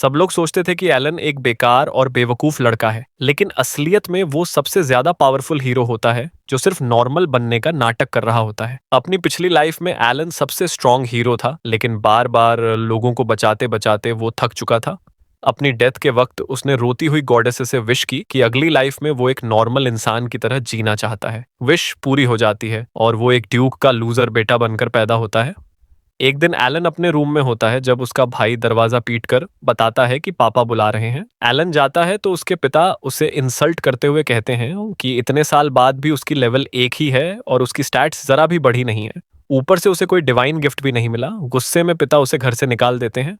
सब लोग सोचते थे कि एलन एक बेकार और बेवकूफ लड़का है, लेकिन असलियत में वो सबसे ज्यादा पावरफुल हीरो होता है जो सिर्फ नॉर्मल बनने का नाटक कर रहा होता है। अपनी पिछली लाइफ में एलन सबसे स्ट्रांग हीरो था, लेकिन बार बार लोगों को बचाते बचाते वो थक चुका था। अपनी डेथ के वक्त उसने रोती हुई गॉडेसेस से विश की कि अगली लाइफ में वो एक नॉर्मल इंसान की तरह जीना चाहता है। विश पूरी हो जाती है और वो एक ड्यूक का लूजर बेटा बनकर पैदा होता है। एक दिन एलन अपने रूम में होता है जब उसका भाई दरवाजा पीटकर बताता है कि पापा बुला रहे हैं। एलन जाता है तो उसके पिता उसे इंसल्ट करते हुए कहते हैं कि इतने साल बाद भी उसकी लेवल एक ही है और उसकी स्टैट्स जरा भी बढ़ी नहीं है। ऊपर से उसे कोई डिवाइन गिफ्ट भी नहीं मिला। गुस्से में पिता उसे घर से निकाल देते हैं।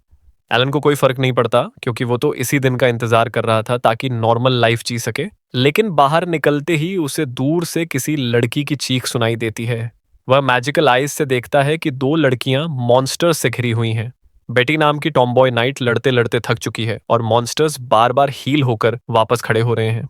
एलन को कोई फर्क नहीं पड़ता क्योंकि वो तो इसी दिन का इंतजार कर रहा था ताकि नॉर्मल लाइफ जी सके। लेकिन बाहर निकलते ही उसे दूर से किसी लड़की की चीख सुनाई देती है। वह मैजिकल आइज से देखता है कि दो लड़कियां मॉन्स्टर्स से घिरी हुई हैं। बेटी नाम की टॉमबॉय नाइट लड़ते लड़ते थक चुकी है और मॉन्स्टर्स बार बार हील होकर वापस खड़े हो रहे हैं।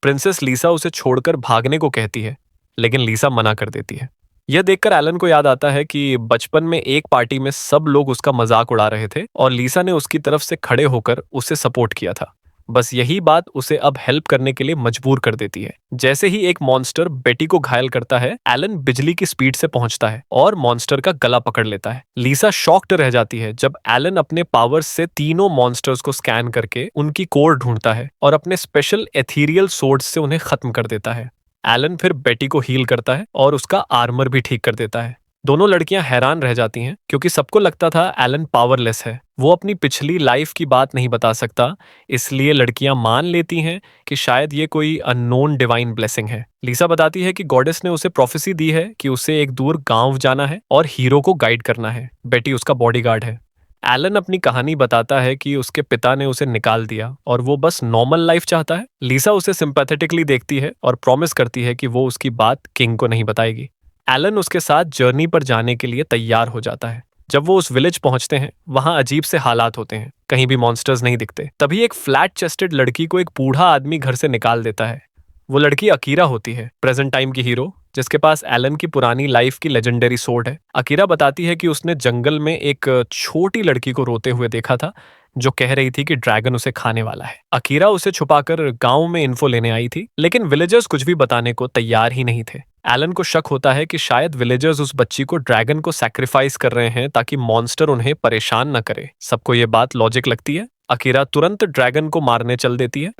प्रिंसेस लीसा उसे छोड़कर भागने को कहती है, लेकिन लीसा मना कर देती है। यह देखकर एलन को याद आता है कि बचपन में एक पार्टी में सब लोग उसका मजाक उड़ा रहे थे और लीसा ने उसकी तरफ से खड़े होकर उसे सपोर्ट किया था। बस यही बात उसे अब हेल्प करने के लिए मजबूर कर देती है। जैसे ही एक मॉन्स्टर बेटी को घायल करता है, एलन बिजली की स्पीड से पहुंचता है और मॉन्स्टर का गला पकड़ लेता है। लीसा शॉक्ड रह जाती है जब एलन अपने पावर्स से तीनों मॉन्स्टर्स को स्कैन करके उनकी कोर ढूंढता है और अपने स्पेशल एथीरियल सोर्ड से उन्हें खत्म कर देता है। एलन फिर बेटी को हील करता है और उसका आर्मर भी ठीक कर देता है। दोनों लड़कियां हैरान रह जाती हैं क्योंकि सबको लगता था एलन पावरलेस है। वो अपनी पिछली लाइफ की बात नहीं बता सकता, इसलिए लड़कियां मान लेती हैं कि शायद ये कोई अननोन डिवाइन ब्लेसिंग है। लीसा बताती है कि गॉडेस ने उसे प्रोफेसी दी है कि उसे एक दूर गांव जाना है और हीरो को गाइड करना है। बेटी उसका बॉडीगार्ड है। एलन अपनी कहानी बताता है कि उसके पिता ने उसे निकाल दिया और वो बस नॉर्मल लाइफ चाहता है। लीसा उसे सिंपैथेटिकली देखती है और प्रॉमिस करती है कि वो उसकी बात किंग को नहीं बताएगी। एलन उसके साथ जर्नी पर जाने के लिए तैयार हो जाता है। जब वो उस विलेज पहुंचते हैं, वहां अजीब से हालात होते हैं। कहीं भी मॉन्स्टर्स नहीं दिखते। तभी एक फ्लैट चेस्टेड लड़की को एक बूढ़ा आदमी घर से निकाल देता है। वो लड़की अकीरा होती है, प्रेजेंट टाइम की हीरो, जिसके पास एलन की पुरानी लाइफ की लेजेंडरी सोर्ड है। अकीरा बताती है कि उसने जंगल में एक छोटी लड़की को रोते हुए देखा था जो कह रही थी कि ड्रैगन उसे खाने वाला है। अकीरा उसे छुपाकर गांव में इन्फो लेने आई थी, लेकिन विलेजर्स कुछ भी बताने को तैयार ही नहीं थे। एलन को शक होता है कि शायद विलेजर्स उस बच्ची को ड्रैगन को सैक्रिफाइस कर रहे हैं ताकि मॉन्स्टर उन्हें परेशान न करे। सबको ये बात लॉजिक लगती है। अकीरा तुरंत ड्रैगन को मारने चल देती है।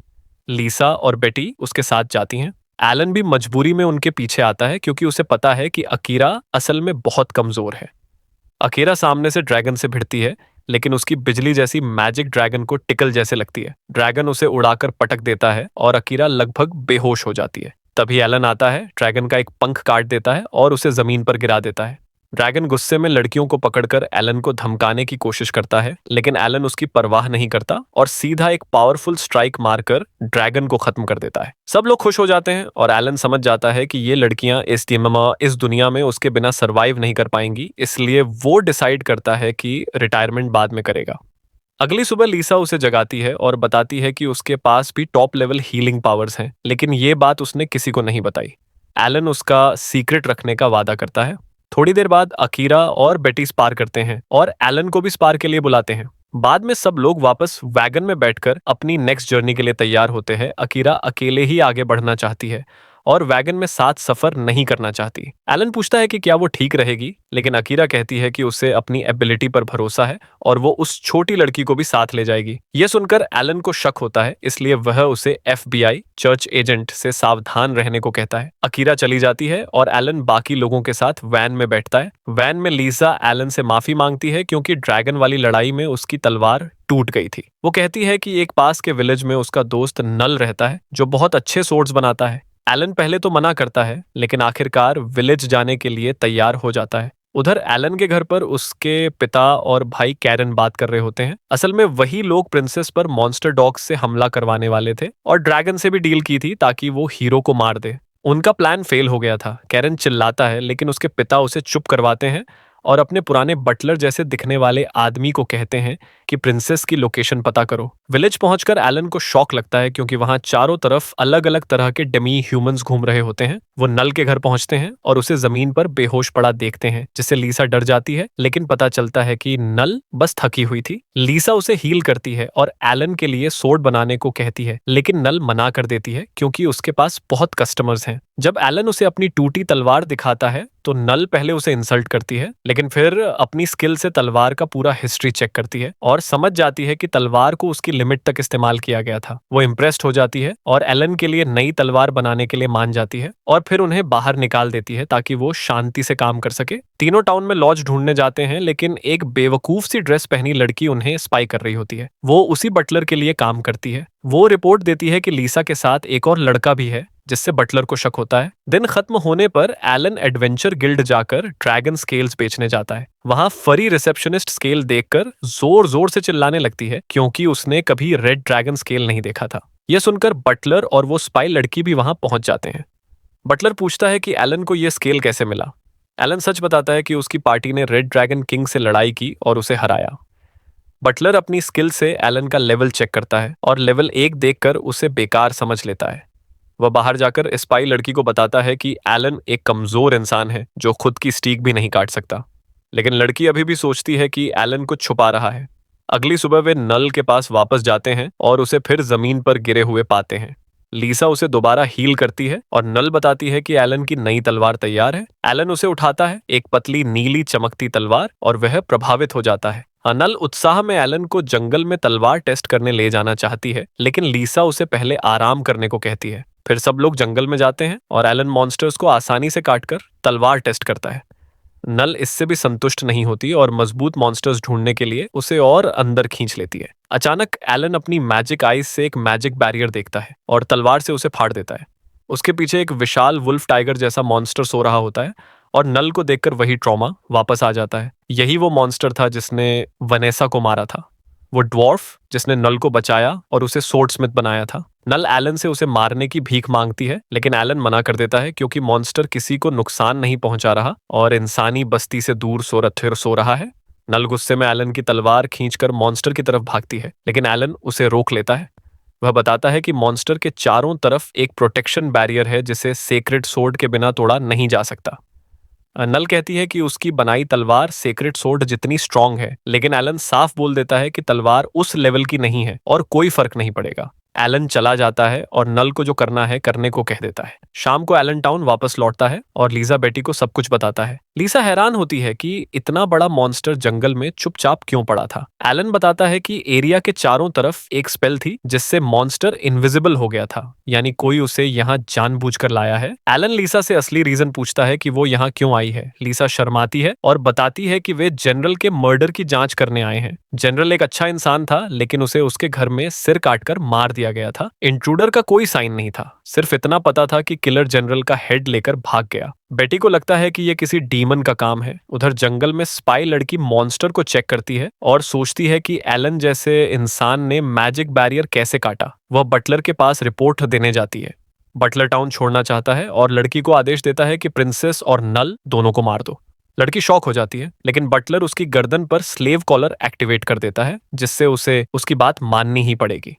लीसा और बेटी उसके साथ जाती हैं। एलन भी मजबूरी में उनके पीछे आता है क्योंकि उसे पता है कि अकीरा असल में बहुत कमजोर है। अकीरा सामने से ड्रैगन से भिड़ती है, लेकिन उसकी बिजली जैसी मैजिक ड्रैगन को टिकल जैसे लगती है। ड्रैगन उसे उड़ाकर पटक देता है और अकीरा लगभग बेहोश हो जाती है। तभी एलन आता है, ड्रैगन का एक पंख काट देता है और उसे जमीन पर गिरा देता है। ड्रैगन गुस्से में लड़कियों को पकड़कर एलन को धमकाने की कोशिश करता है, लेकिन एलन उसकी परवाह नहीं करता और सीधा एक पावरफुल स्ट्राइक मारकर ड्रैगन को खत्म कर देता है। सब लोग खुश हो जाते हैं और एलन समझ जाता है कि ये लड़कियां इस दुनिया में उसके बिना सरवाइव नहीं कर पाएंगी, इसलिए वो डिसाइड करता है कि रिटायरमेंट बाद में करेगा। अगली सुबह लीसा उसे जगाती है और बताती है कि उसके पास भी टॉप लेवल हीलिंग पावर्स हैं, लेकिन ये बात उसने किसी को नहीं बताई। एलन उसका सीक्रेट रखने का वादा करता है। थोड़ी देर बाद अकीरा और बेटी स्पार करते हैं और एलन को भी स्पार के लिए बुलाते हैं। बाद में सब लोग वापस वैगन में बैठकर अपनी नेक्स्ट जर्नी के लिए तैयार होते हैं। अकीरा अकेले ही आगे बढ़ना चाहती है और वैगन में साथ सफर नहीं करना चाहती। एलन पूछता है कि क्या वो ठीक रहेगी, लेकिन अकीरा कहती है कि उसे अपनी एबिलिटी पर भरोसा है और वो उस छोटी लड़की को भी साथ ले जाएगी। ये सुनकर एलन को शक होता है, इसलिए वह उसे FBI चर्च एजेंट से सावधान रहने को कहता है। अकीरा चली जाती है और एलन बाकी लोगों के साथ वैन में बैठता है। वैन में लीसा एलन से माफी मांगती है क्योंकि ड्रैगन वाली लड़ाई में उसकी तलवार टूट गई थी। वो कहती है कि एक पास के विलेज में उसका दोस्त नल रहता है जो बहुत अच्छे सोर्ड्स बनाता है। एलन पहले तो मना करता है, लेकिन आखिरकार विलेज जाने के लिए तैयार हो जाता है। उधर एलन के घर पर उसके पिता और भाई कैरन बात कर रहे होते हैं। असल में वही लोग प्रिंसेस पर मॉन्स्टर डॉग्स से हमला करवाने वाले थे और ड्रैगन से भी डील की थी ताकि वो हीरो को मार दे। उनका प्लान फेल हो गया था। कैरन चिल्लाता है, लेकिन उसके पिता उसे चुप करवाते हैं और अपने पुराने बटलर जैसे दिखने वाले आदमी को कहते हैं कि प्रिंसेस की लोकेशन पता करो। विलेज पहुंचकर एलन को शॉक लगता है क्योंकि वहां चारों तरफ अलग अलग तरह के डेमी ह्यूमंस घूम रहे होते हैं। वो नल के घर पहुंचते हैं और उसे जमीन पर बेहोश पड़ा देखते हैं, जिससे लीसा डर जाती है, लेकिन पता चलता है कि नल बस थकी हुई थी। लीसा उसे हील करती है और एलन के लिए सोर्ड बनाने को कहती है, लेकिन नल मना कर देती है क्योंकि उसके पास बहुत कस्टमर्स हैं। जब एलन उसे अपनी टूटी तलवार दिखाता है तो नल पहले उसे इंसल्ट करती है, लेकिन फिर अपनी स्किल से तलवार का पूरा हिस्ट्री चेक करती है और समझ जाती है कि तलवार को उसकी लिमिट तक इस्तेमाल किया गया था। वो इम्प्रेस्ड हो जाती है और एलन के लिए नई तलवार बनाने के लिए मान जाती है और फिर उन्हें बाहर निकाल देती है ताकि वो शांति से काम कर सके। तीनों टाउन में लॉज ढूंढने जाते हैं, लेकिन एक बेवकूफ सी ड्रेस पहनी लड़की उन्हें स्पाई कर रही होती है। वो उसी बटलर के लिए काम करती है। वो रिपोर्ट देती है कि लीसा के साथ एक और लड़का भी है, जिससे बटलर को शक होता है। दिन खत्म होने पर एलन एडवेंचर गिल्ड जाकर ड्रैगन स्केल्स बेचने जाता है। वहां फरी रिसेप्शनिस्ट स्केल देखकर जोर जोर से चिल्लाने लगती है क्योंकि उसने कभी रेड ड्रैगन स्केल नहीं देखा था। यह सुनकर बटलर और वो स्पाई लड़की भी वहां पहुंच जाते हैं। बटलर पूछता है कि एलन को यह स्केल कैसे मिला। एलन सच बताता है कि उसकी पार्टी ने रेड ड्रैगन किंग से लड़ाई की और उसे हराया। बटलर अपनी स्किल से एलन का लेवल चेक करता है और लेवल 1 देखकर उसे बेकार समझ लेता है। वह बाहर जाकर स्पाई लड़की को बताता है कि एलन एक कमजोर इंसान है जो खुद की स्टीक भी नहीं काट सकता, लेकिन लड़की अभी भी सोचती है कि एलन कुछ छुपा रहा है। अगली सुबह वे नल के पास वापस जाते हैं और उसे फिर जमीन पर गिरे हुए पाते हैं। लीसा उसे दोबारा हील करती है और नल बताती है कि एलन की नई तलवार तैयार है। एलन उसे उठाता है, एक पतली नीली चमकती तलवार, और वह प्रभावित हो जाता है। नल उत्साह में एलन को जंगल में तलवार टेस्ट करने ले जाना चाहती है, लेकिन लीसा उसे पहले आराम करने को कहती है। फिर सब लोग जंगल में जाते हैं और एलन मॉन्स्टर्स को आसानी से काटकर तलवार टेस्ट करता है। नल इससे भी संतुष्ट नहीं होती और मजबूत मॉन्स्टर्स ढूंढने के लिए उसे और अंदर खींच लेती है। अचानक एलन अपनी मैजिक आइज से एक मैजिक बैरियर देखता है और तलवार से उसे फाड़ देता है। उसके पीछे एक विशाल वुल्फ टाइगर जैसा मॉन्स्टर सो रहा होता है और नल को देखकर वही ट्रॉमा वापस आ जाता है। यही वो मॉन्स्टर था जिसने वनेसा को मारा था, वो ड्वार्फ जिसने नल को बचाया और उसे सोर्डस्मिथ बनाया था। नल एलन से उसे मारने की भीख मांगती है, लेकिन एलन मना कर देता है क्योंकि मॉन्स्टर किसी को नुकसान नहीं पहुंचा रहा और इंसानी बस्ती से दूर सो रहा है। नल गुस्से में एलन की तलवार खींचकर मॉन्स्टर की तरफ भागती है, लेकिन एलन उसे रोक लेता है। वह बताता है कि मॉन्स्टर के चारों तरफ एक प्रोटेक्शन बैरियर है जिसे सेक्रेड सोर्ड के बिना तोड़ा नहीं जा सकता। नल कहती है कि उसकी बनाई तलवार सेक्रेड सोर्ड जितनी स्ट्रांग है, लेकिन एलन साफ बोल देता है कि तलवार उस लेवल की नहीं है और कोई फर्क नहीं पड़ेगा। एलन चला जाता है और नल को जो करना है करने को कह देता है। शाम को एलन टाउन वापस लौटता है और लीसा बेटी को सब कुछ बताता है। लीसा हैरान होती है कि इतना बड़ा मॉन्स्टर जंगल में चुपचाप क्यों पड़ा था। एलन बताता है कि एरिया के चारों तरफ एक स्पेल थी जिससे मॉन्स्टर इनविजिबल हो गया था, यानी कोई उसे यहाँ जानबूझकर लाया है। एलन लीसा से असली रीजन पूछता है कि वो यहाँ क्यों आई है। लीसा शर्माती है और बताती है कि वे जनरल के मर्डर की जांच करने आए हैं। जनरल एक अच्छा इंसान था, लेकिन उसे उसके घर में सिर काटकर मार दिया गया था। इंट्रूडर का कोई साइन नहीं था, सिर्फ इतना पता था कि किलर जनरल का हेड लेकर भाग गया। बेटी को लगता है कि यह किसी डीमन का काम है। उधर जंगल में स्पाई लड़की मॉन्स्टर को चेक करती है और सोचती है कि एलन जैसे इंसान ने मैजिक बैरियर कैसे काटा। वह बटलर के पास रिपोर्ट देने जाती है। बटलर टाउन छोड़ना चाहता है और लड़की को आदेश देता है कि प्रिंसेस और नल दोनों को मार दो। लड़की शॉक हो जाती है, लेकिन बटलर उसकी गर्दन पर स्लेव कॉलर एक्टिवेट कर देता है, जिससे उसे उसकी बात माननी ही पड़ेगी।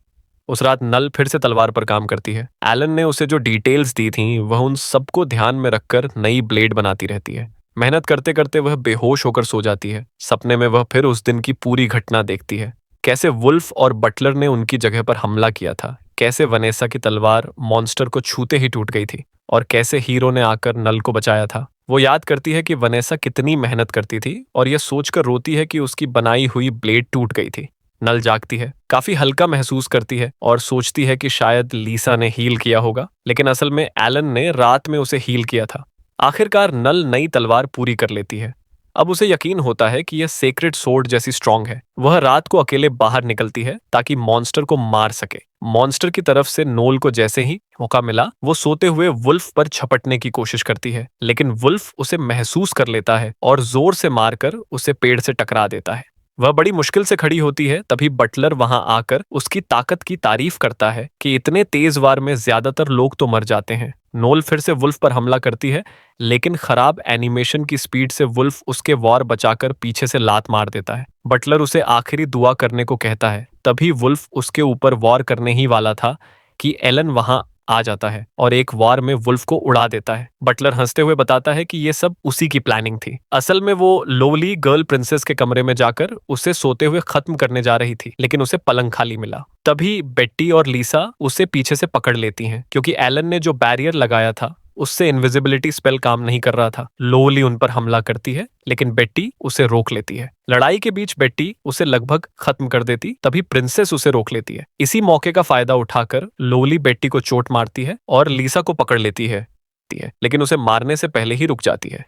उस रात नल फिर से तलवार पर काम करती है। एलन ने उसे जो डिटेल्स दी थी वह उन सबको ध्यान में रखकर नई ब्लेड बनाती रहती है। मेहनत करते करते वह बेहोश होकर सो जाती है। सपने में वह फिर उस दिन की पूरी घटना देखती है, कैसे वुल्फ और बटलर ने उनकी जगह पर हमला किया था, कैसे वनेसा की तलवार मॉन्स्टर को छूते ही टूट गई थी और कैसे हीरो ने आकर नल को बचाया था। वो याद करती है कि वनेसा कितनी मेहनत करती थी और यह सोचकर रोती है कि उसकी बनाई हुई ब्लेड टूट गई थी। नल जागती है, काफी हल्का महसूस करती है और सोचती है कि शायद लीसा ने हील किया होगा, लेकिन असल में एलन ने रात में उसे हील किया था। आखिरकार नल नई तलवार पूरी कर लेती है। अब उसे यकीन होता है कि यह सेक्रेड सोर्ड जैसी स्ट्रांग है। वह रात को अकेले बाहर निकलती है ताकि मॉन्स्टर को मार सके। मॉन्स्टर की तरफ से नोल को जैसे ही मौका मिला, वो सोते हुए वुल्फ पर झपटने की कोशिश करती है, लेकिन वुल्फ उसे महसूस कर लेता है और जोर से मारकर उसे पेड़ से टकरा देता है। वह बड़ी मुश्किल से खड़ी होती है, तभी बटलर वहां आकर उसकी ताकत की तारीफ करता है कि इतने तेज वार में ज्यादातर लोग तो मर जाते हैं, नोल फिर से वुल्फ पर हमला करती है, लेकिन खराब एनिमेशन की स्पीड से वुल्फ उसके वॉर बचाकर पीछे से लात मार देता है। बटलर उसे आखिरी दुआ करने को कहता है। तभी वुल्फ उसके ऊपर वॉर करने ही वाला था कि एलन वहां आ जाता है और एक वार में वुल्फ को उड़ा देता है। बटलर हंसते हुए बताता है कि ये सब उसी की प्लानिंग थी। असल में वो लोवली गर्ल प्रिंसेस के कमरे में जाकर उसे सोते हुए खत्म करने जा रही थी, लेकिन उसे पलंग खाली मिला। तभी बेट्टी और लीसा उसे पीछे से पकड़ लेती हैं, क्योंकि एलन ने जो बैरियर लगाया था उससे इनविजिबिलिटी स्पेल काम नहीं कर रहा था। लोवली उन पर हमला करती है, लेकिन बेट्टी उसे रोक लेती है। लड़ाई के बीच बेट्टी उसे लगभग खत्म कर देती, तभी प्रिंसेस उसे रोक लेती है। इसी मौके का फायदा उठाकर लोवली बेट्टी को चोट मारती है और लीसा को पकड़ लेती है, लेकिन उसे मारने से पहले ही रुक जाती है।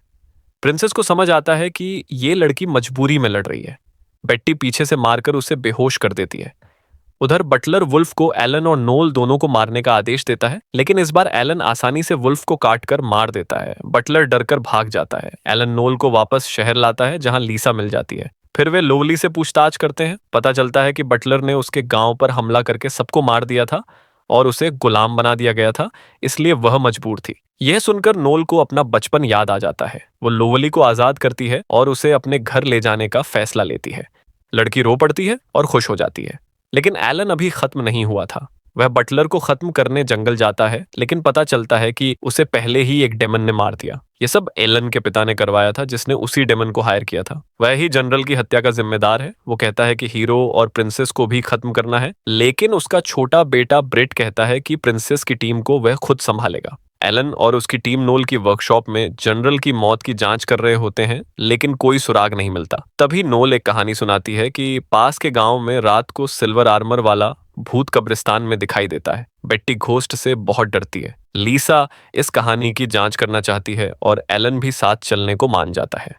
प्रिंसेस को समझ आता है कि ये लड़की मजबूरी में लड़ रही है। बेट्टी पीछे से मारकर उसे बेहोश कर देती है। उधर बटलर वुल्फ को एलन और नोल दोनों को मारने का आदेश देता है, लेकिन इस बार एलन आसानी से वुल्फ को काटकर मार देता है। बटलर डरकर भाग जाता है। एलन नोल को वापस शहर लाता है, जहां लीसा मिल जाती है। फिर वे लोवली से पूछताछ करते हैं। पता चलता है कि बटलर ने उसके गांव पर हमला करके सबको मार दिया था और उसे गुलाम बना दिया गया था, इसलिए वह मजबूर थी। यह सुनकर नोल को अपना बचपन याद आ जाता है। वो लोवली को आजाद करती है और उसे अपने घर ले जाने का फैसला लेती है। लड़की रो पड़ती है और खुश हो जाती है। लेकिन एलन अभी खत्म नहीं हुआ था। वह बटलर को खत्म करने जंगल जाता है, लेकिन पता चलता है कि उसे पहले ही एक डेमन ने मार दिया। ये सब एलन के पिता ने करवाया था, जिसने उसी डेमन को हायर किया था। वह ही जनरल की हत्या का जिम्मेदार है। वो कहता है कि हीरो और प्रिंसेस को भी खत्म करना है, लेकिन उसका छोटा बेटा ब्रेट कहता है कि प्रिंसेस की टीम को वह खुद संभालेगा। एलन और उसकी टीम नोल की वर्कशॉप में जनरल की मौत की जांच कर रहे होते हैं, लेकिन कोई सुराग नहीं मिलता। तभी नोल एक कहानी सुनाती है कि पास के गांव में रात को सिल्वर आर्मर वाला भूत कब्रिस्तान में दिखाई देता है। बेट्टी घोस्ट से बहुत डरती है। लीसा इस कहानी की जांच करना चाहती है और एलन भी साथ चलने को मान जाता है।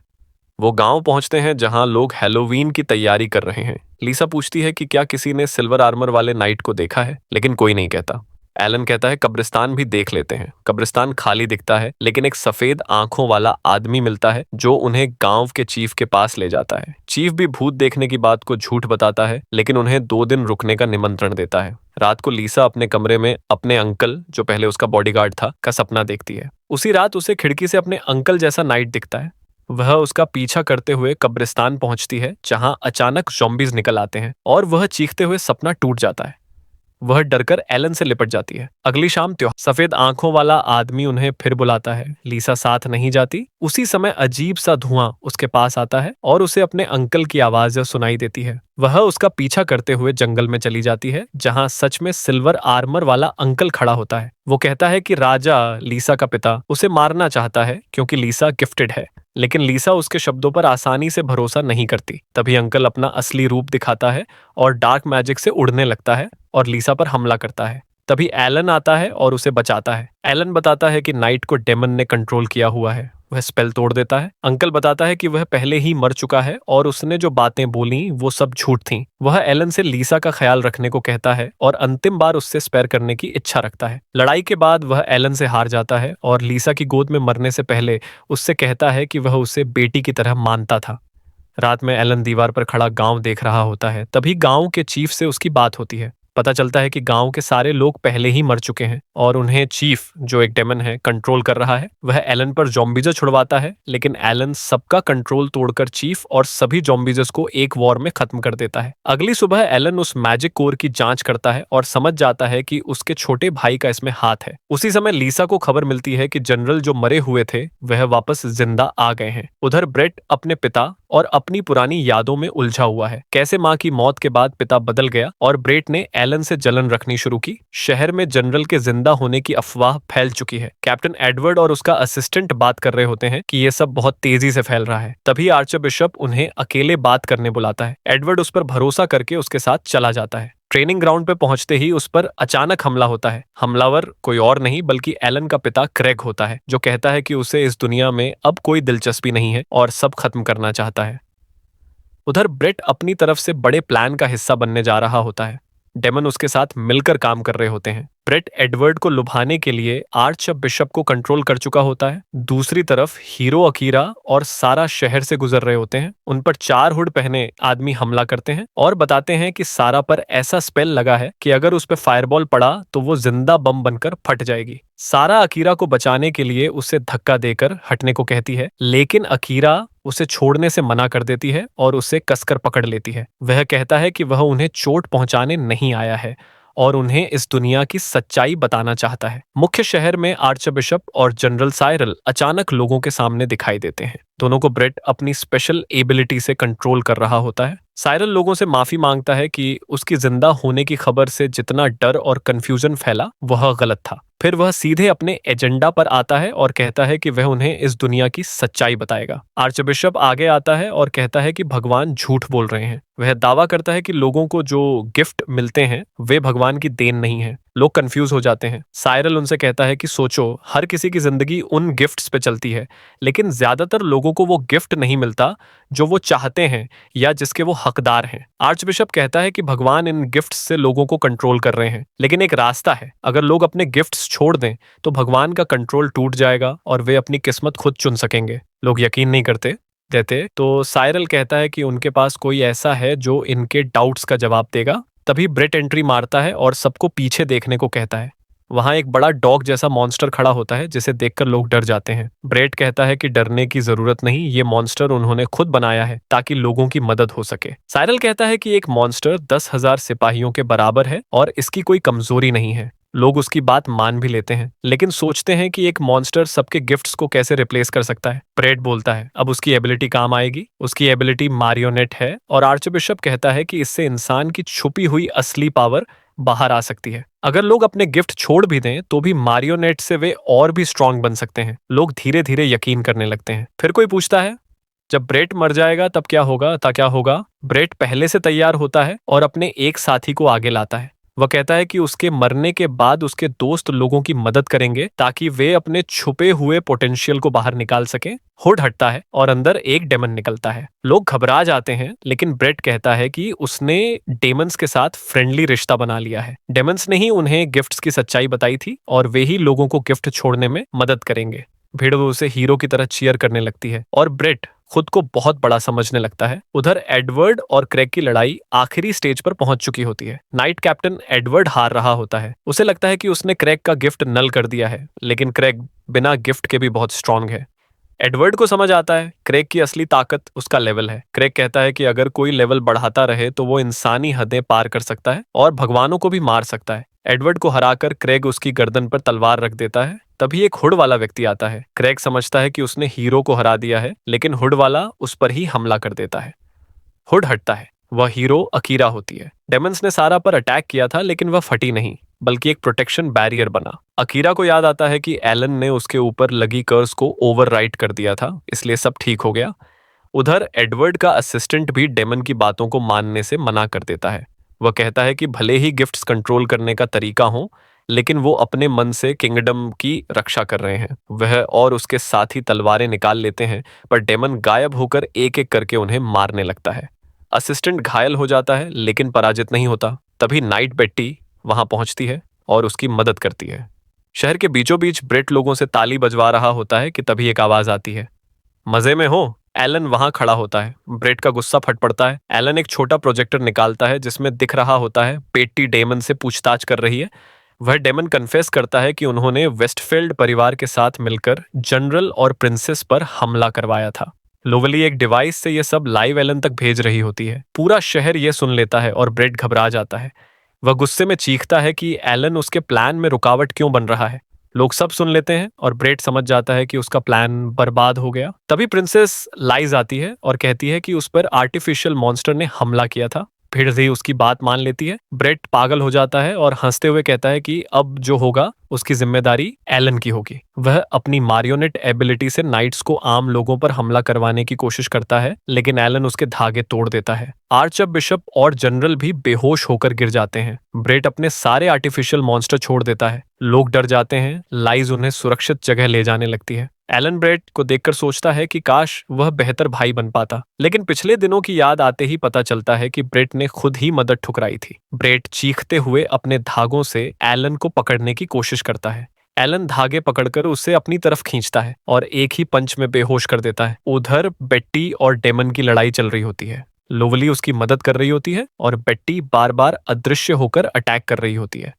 वो गांव पहुंचते हैं जहां लोग हैलोवीन की तैयारी कर रहे हैं। लीसा पूछती है कि क्या किसी ने सिल्वर आर्मर वाले नाइट को देखा है, लेकिन कोई नहीं कहता। एलन कहता है कब्रिस्तान भी देख लेते हैं। कब्रिस्तान खाली दिखता है, लेकिन एक सफेद आंखों वाला आदमी मिलता है जो उन्हें गांव के चीफ के पास ले जाता है। चीफ भी भूत देखने की बात को झूठ बताता है, लेकिन उन्हें 2 दिन रुकने का निमंत्रण देता है। रात को लीसा अपने कमरे में अपने अंकल, जो पहले उसका बॉडीगार्ड था, का सपना देखती है। उसी रात उसे खिड़की से अपने अंकल जैसा नाइट दिखता है। वह उसका पीछा करते हुए कब्रिस्तान पहुंचती है, जहां अचानक ज़ॉम्बीज निकल आते हैं और वह चीखते हुए सपना टूट जाता है। वह डरकर एलन से लिपट जाती है। अगली शाम त्योहार। सफेद आंखों वाला आदमी उन्हें फिर बुलाता है। लीसा साथ नहीं जाती। उसी समय अजीब सा धुआं उसके पास आता है और उसे अपने अंकल की आवाज सुनाई देती है। वह उसका पीछा करते हुए जंगल में चली जाती है, जहां सच में सिल्वर आर्मर वाला अंकल खड़ा होता है। वो कहता है कि राजा, लीसा का पिता, उसे मारना चाहता है क्योंकि लीसा गिफ्टेड है, लेकिन लीसा उसके शब्दों पर आसानी से भरोसा नहीं करती। तभी अंकल अपना असली रूप दिखाता है और डार्क मैजिक से उड़ने लगता है और लीसा पर हमला करता है। तभी एलन आता है और उसे बचाता है। एलन बताता है कि नाइट को डेमन ने कंट्रोल किया हुआ है। वह स्पेल तोड़ देता है। अंकल बताता है कि वह पहले ही मर चुका है और उसने जो बातें बोली वो सब झूठ थीं। वह एलन से लीसा का ख्याल रखने को कहता है और अंतिम बार उससे स्पेयर करने की इच्छा रखता है। लड़ाई के बाद वह एलन से हार जाता है और लीसा की गोद में मरने से पहले उससे कहता है कि वह उसे बेटी की तरह मानता था। रात में एलन दीवार पर खड़ा गांव देख रहा होता है। तभी गांव के चीफ से उसकी बात होती है। पता चलता है कि गांव के सारे लोग पहले ही मर चुके हैं और उन्हें चीफ, जो एक डेमन है, कंट्रोल कर रहा है। वह एलन पर ज़ॉम्बीज़ छुड़वाता है, लेकिन एलन सबका कंट्रोल तोड़कर चीफ और सभी ज़ॉम्बीज़ को एक वॉर में खत्म कर देता है। अगली सुबह एलन उस मैजिक कोर की जांच करता है और समझ जाता है कि उसके छोटे भाई का इसमें हाथ है। उसी समय लीसा को खबर मिलती है कि जनरल जो मरे हुए थे वह वापस जिंदा आ गए हैं। उधर ब्रेट अपने पिता और अपनी पुरानी यादों में उलझा हुआ है। कैसे माँ की मौत के बाद पिता बदल गया और ब्रेट ने एलन से जलन रखनी शुरू की। शहर में जनरल के जिंदा होने की अफवाह फैल चुकी है। कैप्टन एडवर्ड और उसका असिस्टेंट बात कर रहे होते हैं कि ये सब बहुत तेजी से फैल रहा है। तभी आर्चर बिशप उन्हें अकेले बात करने बुलाता है। एडवर्ड उस पर भरोसा करके उसके साथ चला जाता है। ट्रेनिंग ग्राउंड पे पहुंचते ही उस पर अचानक हमला होता है। हमलावर कोई और नहीं बल्कि एलन का पिता क्रेग होता है, जो कहता है कि उसे इस दुनिया में अब कोई दिलचस्पी नहीं है और सब खत्म करना चाहता है। उधर ब्रेट अपनी तरफ से बड़े प्लान का हिस्सा बनने जा रहा होता है। डेमन उसके साथ मिलकर काम कर रहे होते हैं। ब्रेट एडवर्ड को लुभाने के लिए आर्च बिशप को कंट्रोल कर चुका होता है। दूसरी तरफ हीरो अकीरा और सारा शहर से गुजर रहे होते हैं। उन पर 4 हुड पहने आदमी हमला करते हैं और बताते हैं कि सारा पर ऐसा स्पेल लगा है कि अगर उस पर फायरबॉल पड़ा तो वो जिंदा बम बनकर फट जाएगी। सारा अकीरा को बचाने के लिए उसे धक्का देकर हटने को कहती है, लेकिन अकीरा उसे छोड़ने से मना कर देती है और उसे कसकर पकड़ लेती है। वह कहता है कि वह उन्हें चोट पहुंचाने नहीं आया है और उन्हें इस दुनिया की सच्चाई बताना चाहता है। मुख्य शहर में आर्चबिशप और जनरल साइरल अचानक लोगों के सामने दिखाई देते हैं। दोनों को ब्रेट अपनी स्पेशल एबिलिटी से कंट्रोल कर रहा होता है। साइरल लोगों से माफी मांगता है कि उसकी जिंदा होने की खबर से जितना डर और कंफ्यूजन फैला वह गलत था। फिर वह सीधे अपने एजेंडा पर आता है और कहता है कि वह उन्हें इस दुनिया की सच्चाई बताएगा। आर्चबिशप आगे आता है और कहता है कि भगवान झूठ बोल रहे हैं। वह दावा करता है कि लोगों को जो गिफ्ट मिलते हैं वे भगवान की देन नहीं है। लोग कंफ्यूज हो जाते हैं। साइरल उनसे कहता है कि सोचो, हर किसी की जिंदगी उन गिफ्ट्स पे चलती है, लेकिन ज्यादातर लोगों को वो गिफ्ट नहीं मिलता जो वो चाहते हैं या जिसके वो हकदार हैं। आर्चबिशप कहता है कि भगवान इन गिफ्ट्स से लोगों को कंट्रोल कर रहे हैं, लेकिन एक रास्ता है। अगर लोग अपने गिफ्ट्स छोड़ दें तो भगवान का कंट्रोल टूट जाएगा और वे अपनी किस्मत खुद चुन सकेंगे। लोग यकीन नहीं देते तो साइरल कहता है कि उनके पास कोई ऐसा है जो इनके डाउट्स का जवाब देगा। तभी ब्रेट एंट्री मारता है और सबको पीछे देखने को कहता है। वहां एक बड़ा डॉग जैसा मॉन्स्टर खड़ा होता है जिसे देखकर लोग डर जाते हैं। ब्रेट कहता है कि डरने की जरूरत नहीं, ये मॉन्स्टर उन्होंने खुद बनाया है ताकि लोगों की मदद हो सके। साइरल कहता है कि एक मॉन्स्टर 10,000 सिपाहियों के बराबर है और इसकी कोई कमजोरी नहीं है। लोग उसकी बात मान भी लेते हैं, लेकिन सोचते हैं कि एक मॉन्स्टर सबके गिफ्ट्स को कैसे रिप्लेस कर सकता है। ब्रेट बोलता है अब उसकी एबिलिटी काम आएगी। उसकी एबिलिटी मारियोनेट है और आर्चबिशप कहता है कि इससे इंसान की छुपी हुई असली पावर बाहर आ सकती है। अगर लोग अपने गिफ्ट छोड़ भी दें तो भी मारियोनेट से वे और भी स्ट्रांग बन सकते हैं। लोग धीरे धीरे यकीन करने लगते हैं। फिर कोई पूछता है जब ब्रेट मर जाएगा तब क्या होगा। ब्रेट पहले से तैयार होता है और अपने एक साथी को आगे लाता है। वह कहता है कि उसके मरने के बाद उसके दोस्त लोगों की मदद करेंगे ताकि वे अपने छुपे हुए पोटेंशियल को बाहर निकाल सकें। हुड हटता है और अंदर एक डेमन निकलता है। लोग घबरा जाते हैं, लेकिन ब्रेट कहता है कि उसने डेमन्स के साथ फ्रेंडली रिश्ता बना लिया है। डेमन्स ने ही उन्हें गिफ्ट्स की सच्चाई बताई थी और वे ही लोगों को गिफ्ट छोड़ने में मदद करेंगे। भीड़ उसे हीरो की तरह चीयर करने लगती है और ब्रेट खुद को बहुत बड़ा समझने लगता है। उधर एडवर्ड और क्रेग की लड़ाई आखिरी स्टेज पर पहुंच चुकी होती है। नाइट कैप्टन एडवर्ड हार रहा होता है। उसे लगता है कि उसने क्रेग का गिफ्ट नल कर दिया है, लेकिन क्रेग बिना गिफ्ट के भी बहुत स्ट्रांग है। एडवर्ड को समझ आता है क्रेग की असली ताकत उसका लेवल है। क्रेग कहता है कि अगर कोई लेवल बढ़ाता रहे तो वो इंसानी हदें पार कर सकता है और भगवानों को भी मार सकता है। एडवर्ड को हराकर क्रेग उसकी गर्दन पर तलवार रख देता है। तभी एक हुड वाला व्यक्ति आता है। क्रेग समझता है कि उसने हीरो को हरा दिया है, लेकिन हुड वाला उस पर ही हमला कर देता है। हुड हटता है। वह हीरो अकीरा होती है। डेमन्स ने सारा पर अटैक किया था, लेकिन वह फटी नहीं, बल्कि एक प्रोटेक्शन बैरियर बना। अकीरा को याद आता है कि एलन ने उसके ऊपर लगी कर्स को ओवरराइट कर दिया था, इसलिए सब ठीक हो गया। उधर एडवर्ड का असिस्टेंट भी डेमन की बातों को मानने से मना कर देता है। वह कहता है कि भले ही गिफ्ट्स कंट्रोल करने का तरीका हो, लेकिन वो अपने मन से किंगडम की रक्षा कर रहे हैं। वह और उसके साथी तलवारें निकाल लेते हैं, पर डेमन गायब होकर एक एक करके उन्हें मारने लगता है। असिस्टेंट घायल हो जाता है, लेकिन पराजित नहीं होता। तभी नाइट बेट्टी वहां पहुंचती है और उसकी मदद करती है। शहर के बीचों बीच ब्रेट लोगों से ताली बजवा रहा होता है कि तभी एक आवाज आती है, मजे में हो। एलन वहां खड़ा होता है। ब्रेट का गुस्सा फट पड़ता है। एलन एक छोटा प्रोजेक्टर निकालता है जिसमें दिख रहा होता है बेट्टी डेमन से पूछताछ कर रही है। वह डेमन कन्फेस करता है कि उन्होंने वेस्टफील्ड परिवार के साथ मिलकर जनरल और प्रिंसेस पर हमला करवाया था। लोवली एक डिवाइस से यह सब लाइव एलन तक भेज रही होती है। पूरा शहर यह सुन लेता है और ब्रेट घबरा जाता है। वह गुस्से में चीखता है कि एलन उसके प्लान में रुकावट क्यों बन रहा है। लोग सब सुन लेते हैं और ब्रेट समझ जाता है कि उसका प्लान बर्बाद हो गया। तभी प्रिंसेस लाइज आती है और कहती है कि उस पर आर्टिफिशियल मॉन्स्टर ने हमला किया था। भीड़ भी उसकी बात मान लेती है। ब्रेट पागल हो जाता है और हंसते हुए कहता है कि अब जो होगा उसकी जिम्मेदारी एलन की होगी। वह अपनी मारियोनेट एबिलिटी से नाइट्स को आम लोगों पर हमला करवाने की कोशिश करता है, लेकिन एलन उसके धागे तोड़ देता है। आर्च बिशप और जनरल भी बेहोश होकर गिर जाते हैं। ब्रेट अपने सारे आर्टिफिशियल मॉन्स्टर छोड़ देता है। लोग डर जाते हैं। लाइज उन्हें सुरक्षित जगह ले जाने लगती है। एलन ब्रेट को देखकर सोचता है कि काश वह बेहतर भाई बन पाता, लेकिन पिछले दिनों की याद आते ही पता चलता है कि ब्रेट ने खुद ही मदद ठुकराई थी। ब्रेट चीखते हुए अपने धागों से एलन को पकड़ने की कोशिश करता है। एलन धागे पकड़कर उसे अपनी तरफ खींचता है और एक ही पंच में बेहोश कर देता है। उधर बेट्टी और डेमन की लड़ाई चल रही होती है। लोवली उसकी मदद कर रही होती है और बेट्टी बार बार अदृश्य होकर अटैक कर रही होती है।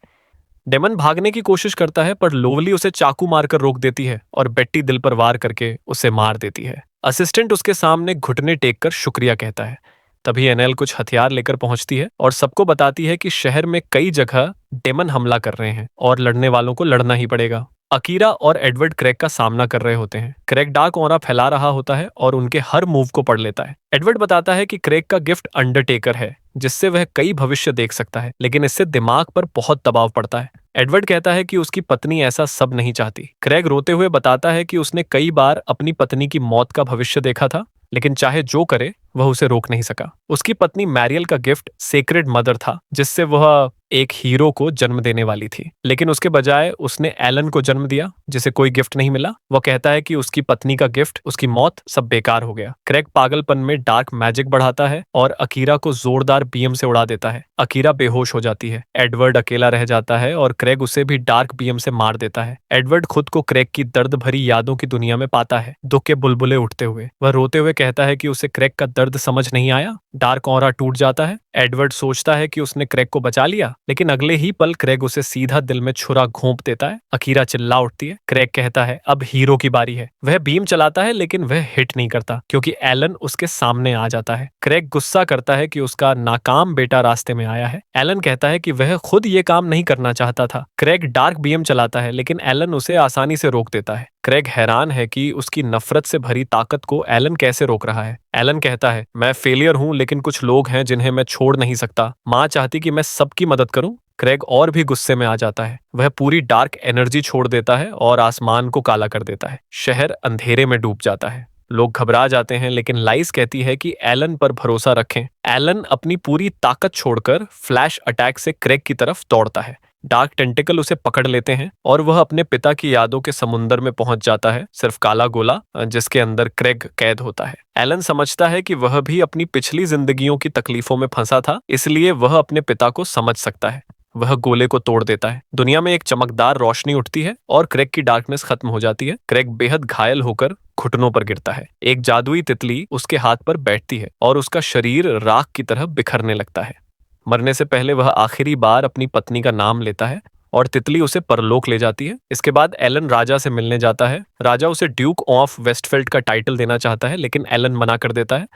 डेमन भागने की कोशिश करता है पर लोवली उसे चाकू मारकर रोक देती है और बेट्टी दिल पर वार करके उसे मार देती है। असिस्टेंट उसके सामने घुटने टेक कर शुक्रिया कहता है। तभी एनेल कुछ हथियार लेकर पहुंचती है और सबको बताती है कि शहर में कई जगह डेमन हमला कर रहे हैं और लड़ने वालों को लड़ना ही पड़ेगा। अकीरा और एडवर्ड क्रेग का सामना कर रहे होते हैं। क्रेग डार्क ऑरा फैला रहा होता है और उनके हर मूव को पढ़ लेता है। एडवर्ड बताता है कि क्रेग का गिफ्ट अंडरटेकर है, जिससे वह कई भविष्य देख सकता है, लेकिन इससे दिमाग पर बहुत दबाव पड़ता है। एडवर्ड कहता है कि उसकी पत्नी ऐसा सब नहीं चाहती। क्रेग रोते हुए बताता है कि उसने कई बार अपनी पत्नी की मौत का भविष्य देखा था, लेकिन चाहे जो करे वह उसे रोक नहीं सका। उसकी पत्नी मैरियल का गिफ्ट सेक्रेड मदर था, जिससे वह एक हीरो को जन्म देने वाली थी, लेकिन उसके बजाय उसने एलन को जन्म दिया, जिसे कोई गिफ्ट नहीं मिला। वह कहता है कि उसकी पत्नी का गिफ्ट, उसकी मौत, सब बेकार हो गया। क्रेग पागलपन में डार्क मैजिक बढ़ाता है और अकीरा को जोरदार बीएम से उड़ा देता है। अकीरा बेहोश हो जाती है। एडवर्ड अकेला रह जाता है और क्रेग उसे भी डार्क बीएम से मार देता है। एडवर्ड खुद को क्रेग की दर्द भरी यादों की दुनिया में पाता है, दुख के बुलबुले उठते हुए। वह रोते हुए कहता है कि उसे क्रेग का दर्द समझ नहीं आया। डार्क ऑरा टूट जाता है। एडवर्ड सोचता है कि उसने क्रेग को बचा लिया, लेकिन अगले ही पल क्रेग उसे सीधा दिल में छुरा घोंप देता है। अकीरा चिल्ला उठती है। क्रेग कहता है अब हीरो की बारी है। वह बीम चलाता है, लेकिन वह हिट नहीं करता क्योंकि एलन उसके सामने आ जाता है। क्रेग गुस्सा करता है कि उसका नाकाम बेटा रास्ते में आया है। एलन कहता है कि वह खुद ये काम नहीं करना चाहता था। क्रेग डार्क बीम चलाता है, लेकिन एलन उसे आसानी से रोक देता है। क्रेग हैरान है कि उसकी नफरत से भरी ताकत को एलन कैसे रोक रहा है। एलन कहता है मैं फेलियर हूं, लेकिन कुछ लोग हैं जिन्हें मैं छोड़ नहीं सकता। माँ चाहती कि मैं सबकी मदद करूं। क्रेग और भी गुस्से में आ जाता है। वह पूरी डार्क एनर्जी छोड़ देता है और आसमान को काला कर देता है। शहर अंधेरे में डूब जाता है। लोग घबरा जाते हैं, लेकिन लाइस कहती है कि एलन पर भरोसा रखें। एलन अपनी पूरी ताकत छोड़कर फ्लैश अटैक से क्रेग की तरफ दौड़ता है। डार्क टेंटिकल उसे पकड़ लेते हैं और वह अपने पिता की यादों के समुंदर में पहुंच जाता है, सिर्फ काला गोला जिसके अंदर क्रेग कैद होता है। एलन समझता है कि वह भी अपनी पिछली जिंदगियों की तकलीफों में फंसा था, इसलिए वह अपने पिता को समझ सकता है। वह गोले को तोड़ देता है। दुनिया में एक चमकदार रोशनी उठती है और क्रेग की डार्कनेस खत्म हो जाती है। क्रेग बेहद घायल होकर घुटनों पर गिरता है। एक जादुई तितली उसके हाथ पर बैठती है और उसका शरीर राख की तरह बिखरने लगता है। मरने से पहले वह आखिरी बार अपनी पत्नी का नाम लेता है और तितली उसे परलोक ले जाती है। इसके बाद एलन राजा से मिलने जाता है। राजा उसे ड्यूक ऑफ वेस्टफील्ड का टाइटल देना चाहता है, लेकिन एलन मना कर देता है।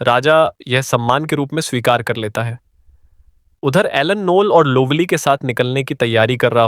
राजा यह सम्मान के रूप में स्वीकार कर लेता है। उधर एलन नोल और लोवली के साथ निकलने की तैयारी कर रहा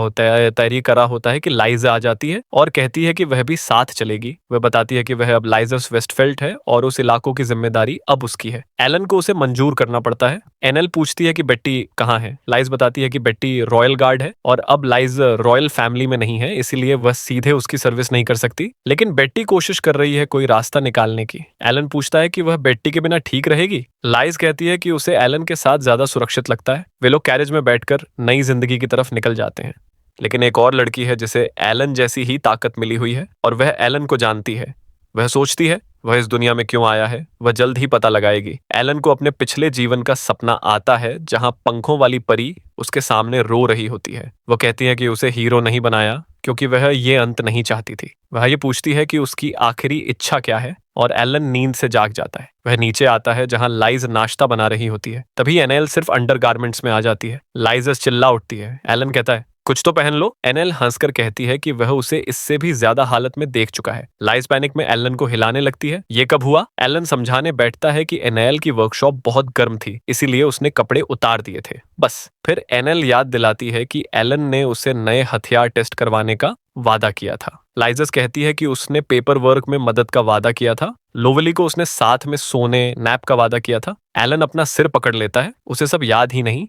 होता है कि लाइजा आ जाती है और कहती है कि वह भी साथ चलेगी। वह बताती है कि वह अब लाइजर्स वेस्टफील्ड है और उस इलाकों की जिम्मेदारी अब उसकी है। एलन को उसे मंजूर करना पड़ता है। एनएल पूछती है कि बेट्टी कहाँ है। लाइज बताती है कि बेट्टी रॉयल गार्ड है और अब लाइज रॉयल फैमिली में नहीं है, इसीलिए वह सीधे उसकी सर्विस नहीं कर सकती, लेकिन बेट्टी कोशिश कर रही है कोई रास्ता निकालने की। एलन पूछता है कि वह बेट्टी के बिना ठीक रहेगी। लाइज कहती है कि उसे एलन के साथ ज्यादा सुरक्षित लगता है। वे लोग कैरेज में बैठकर नई जिंदगी की तरफ निकल जाते हैं, लेकिन एक और लड़की है जिसे एलन जैसी ही ताकत मिली हुई है और वह एलन को जानती है। वह सोचती है वह इस दुनिया में क्यों आया है, वह जल्द ही पता लगाएगी। एलन को अपने पिछले जीवन का सपना आता है जहां पंखों वाली परी उसके सामने रो रही होती है। वह कहती है कि उसे हीरो नहीं बनाया क्योंकि वह ये अंत नहीं चाहती थी। वह ये पूछती है कि उसकी आखिरी इच्छा क्या है और एलन नींद से जाग जाता है। वह नीचे आता है जहां लाइज नाश्ता बना रही होती है। तभी एनएल सिर्फ अंडरगारमेंट्स में आ जाती है। लाइज चिल्ला उठती है। एलन कहता है कुछ तो पहन लो। एनएल हंसकर कहती है कि वह उसे इससे भी ज्यादा हालत में देख चुका है। लाइज पैनिक में एलन को हिलाने लगती है। ये कब हुआ? एलन समझाने बैठता है कि एनएल की वर्कशॉप बहुत गर्म थी, इसीलिए उसने कपड़े उतार दिए थे, बस। फिर एनएल याद दिलाती है कि एलन ने उसे नए हथियार टेस्ट करवाने का वादा किया था। लाइजस कहती है कि उसने पेपर वर्क में मदद का वादा किया था। लोवली को उसने साथ में सोने नैप का वादा किया था। एलन अपना सिर पकड़ लेता है, उसे सब याद ही नहीं।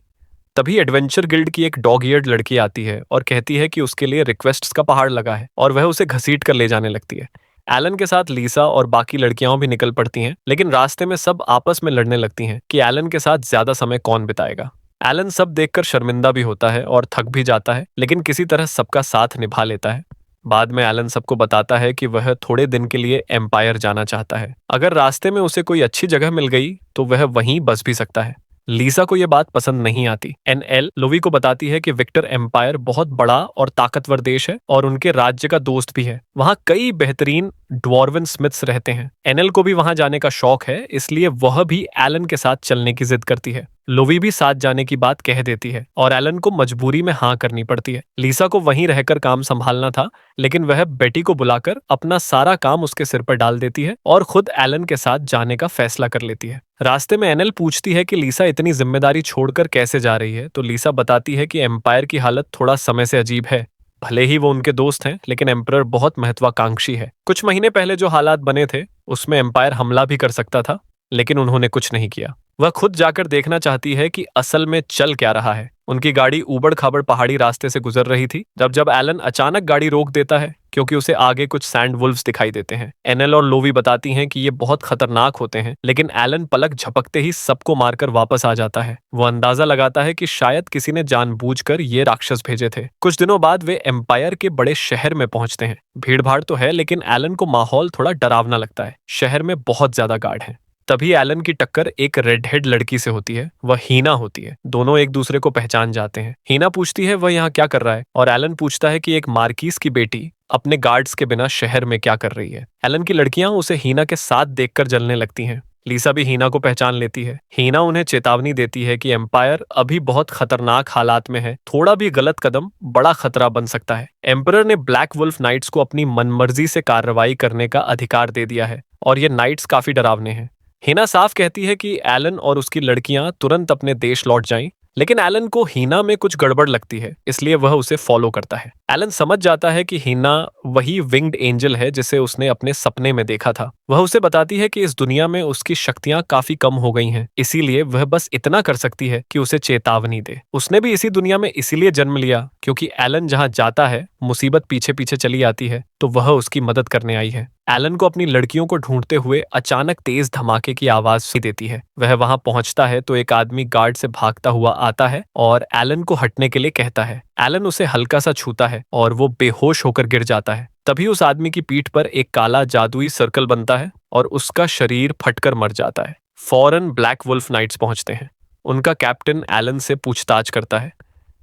तभी एडवेंचर गिल्ड की एक डॉग ईयर्ड लड़की आती है और कहती है कि उसके लिए रिक्वेस्ट्स का पहाड़ लगा है और वह उसे घसीट कर ले जाने लगती है। एलन के साथ लीसा और बाकी लड़कियां भी निकल पड़ती हैं, लेकिन रास्ते में सब आपस में लड़ने लगती हैं कि एलन के साथ ज्यादा समय कौन बिताएगा। एलन सब देखकर शर्मिंदा भी होता है और थक भी जाता है, लेकिन किसी तरह सबका साथ निभा लेता है। बाद में एलन सबको बताता है कि वह थोड़े दिन के लिए एम्पायर जाना चाहता है। अगर रास्ते में उसे कोई अच्छी जगह मिल गई तो वह वहीं बस भी सकता है। लीसा को यह बात पसंद नहीं आती। एनएल लोवी को बताती है कि विक्टर एम्पायर बहुत बड़ा और ताकतवर देश है और उनके राज्य का दोस्त भी है। वहाँ कई बेहतरीन ड्वार्वन स्मिथ्स रहते हैं। एनएल को भी वहां जाने का शौक है, इसलिए वह भी एलन के साथ चलने की जिद करती है। लोवी भी साथ जाने की बात कह देती है और एलन को मजबूरी में हाँ करनी पड़ती है। लीसा को वहीं रहकर काम संभालना था, लेकिन वह बेटी को बुलाकर अपना सारा काम उसके सिर पर डाल देती है और खुद एलन के साथ जाने का फैसला कर लेती है। रास्ते में एनएल पूछती है कि लीसा इतनी जिम्मेदारी छोड़कर कैसे जा रही है, तो लीसा बताती है कि एम्पायर की हालत थोड़ा समय से अजीब है। भले ही वो उनके दोस्त हैं, लेकिन एम्परर बहुत महत्वाकांक्षी है। कुछ महीने पहले जो हालात बने थे उसमें एम्पायर हमला भी कर सकता था, लेकिन उन्होंने कुछ नहीं किया। वह खुद जाकर देखना चाहती है कि असल में चल क्या रहा है। उनकी गाड़ी ऊबड़ खाबड़ पहाड़ी रास्ते से गुजर रही थी जब एलन अचानक गाड़ी रोक देता है, क्योंकि उसे आगे कुछ सैंड वुल्व्स दिखाई देते हैं। एनएल और लोवी बताती हैं कि ये बहुत खतरनाक होते हैं, लेकिन एलन पलक झपकते ही सबको मारकर वापस आ जाता है। वो अंदाजा लगाता है कि शायद किसी ने जानबूझकर ये राक्षस भेजे थे। कुछ दिनों बाद वे एम्पायर के बड़े शहर में पहुंचते हैं। भीड़ भाड़ तो है, लेकिन एलन को माहौल थोड़ा डरावना लगता है। शहर में बहुत ज्यादा गार्ड हैं। तभी एलन की टक्कर एक रेड हेड लड़की से होती है। वह हीना होती है। दोनों एक दूसरे को पहचान जाते हैं। हीना पूछती है वह यहाँ क्या कर रहा है, और एलन पूछता है कि एक मार्किस की बेटी अपने गार्ड्स के बिना शहर में क्या कर रही है। एलन की लड़कियां उसे हीना के साथ देखकर जलने लगती हैं। लीसा भी हीना को पहचान लेती है। हीना उन्हें चेतावनी देती है कि एम्पायर अभी बहुत खतरनाक हालात में है। थोड़ा भी गलत कदम बड़ा खतरा बन सकता है। एम्परर ने ब्लैक वुल्फ नाइट्स को अपनी मनमर्जी से कार्रवाई करने का अधिकार दे दिया है, और ये नाइट्स काफी डरावने हैं। हीना साफ कहती है कि एलन और उसकी लड़कियां तुरंत अपने देश लौट जाएं, लेकिन एलन को हीना में कुछ गड़बड़ लगती है, इसलिए वह उसे फॉलो करता है। एलन समझ जाता है कि हीना वही विंग्ड एंजल है जिसे उसने अपने सपने में देखा था। वह उसे बताती है कि इस दुनिया में उसकी शक्तियां काफी कम हो गई हैं, इसीलिए वह बस इतना कर सकती है कि उसे चेतावनी दे। उसने भी इसी दुनिया में इसीलिए जन्म लिया क्योंकि एलन जहां जाता है मुसीबत पीछे पीछे चली आती है, तो वह उसकी मदद करने आई है। एलन को अपनी लड़कियों को ढूंढते हुए अचानक तेज धमाके की आवाज सुनाई देती है। वह वहां पहुंचता है तो एक आदमी गार्ड से भागता हुआ आता है और एलन को हटने के लिए कहता है। एलन उसे हल्का सा छूता है और वो बेहोश होकर गिर जाता है। तभी उस आदमी की पीठ पर एक काला जादुई सर्कल बनता है और उसका शरीर फटकर मर जाता है। फौरन ब्लैक वुल्फ नाइट्स पहुंचते हैं। उनका कैप्टन एलन से पूछताछ करता है।